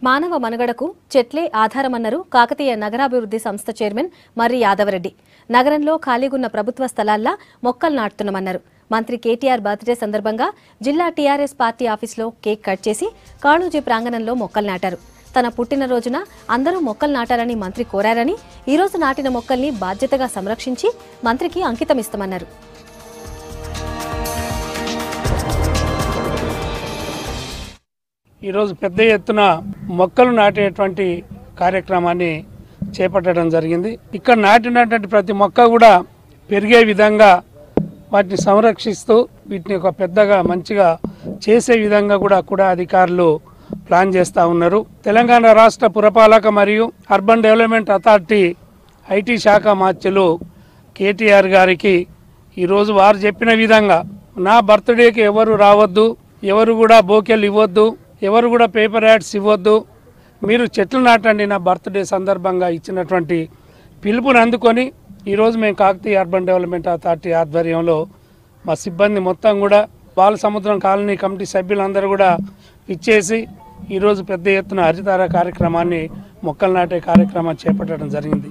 మానవ మనుగడకు చెట్లే ఆధారమన్నారు కాకతీయ నగరాభివృద్ధి సంస్థ చైర్మన్ మర్రి యాదవరెడ్డి. నగరంలో ఖాళీగున్న ప్రభుత్వ స్థలాల్లో మొక్కలు నాటుతున్నామన్నారు. మంత్రి కేటీఆర్ బర్త్డే సందర్భంగా జిల్లా టీఆర్ఎస్ పార్టీ ఆఫీసులో కేక్ కట్ చేసి కాళోజీ ప్రాంగణంలో మొక్కలు నాటారు. తన పుట్టినరోజున అందరూ మొక్కలు నాటాలని మంత్రి కోరారని, ఈ రోజు నాటిన మొక్కల్ని బాధ్యతగా సంరక్షించి మంత్రికి అంకితమిస్తామన్నారు. ఈరోజు పెద్ద ఎత్తున మొక్కలు నాటేటువంటి కార్యక్రమాన్ని చేపట్టడం జరిగింది. ఇక్కడ నాటినటువంటి ప్రతి మొక్క కూడా పెరిగే విధంగా వాటిని సంరక్షిస్తూ వీటిని ఒక పెద్దగా మంచిగా చేసే విధంగా కూడా అధికారులు ప్లాన్ చేస్తూ ఉన్నారు. తెలంగాణ రాష్ట్ర పురపాలక మరియు అర్బన్ డెవలప్మెంట్ అథారిటీ ఐటీ శాఖ మార్చులు కేటీఆర్ గారికి ఈరోజు వారు చెప్పిన విధంగా నా బర్త్డేకి ఎవరు రావద్దు, ఎవరు కూడా బోకెలు ఇవ్వద్దు, ఎవరు కూడా పేపర్ యాడ్స్ ఇవ్వద్దు, మీరు చెట్లు నాటండి నా బర్త్డే సందర్భంగా ఇచ్చినటువంటి పిలుపుని అందుకొని ఈరోజు మేము కాకతీయ అర్బన్ డెవలప్మెంట్ అథారిటీ ఆధ్వర్యంలో మా సిబ్బంది మొత్తం కూడా బాలసముద్రం కాలనీ కమిటీ సభ్యులందరూ కూడా ఇచ్చేసి ఈరోజు పెద్ద ఎత్తున హరితార కార్యక్రమాన్ని మొక్కలు నాటే కార్యక్రమాన్ని చేపట్టడం జరిగింది.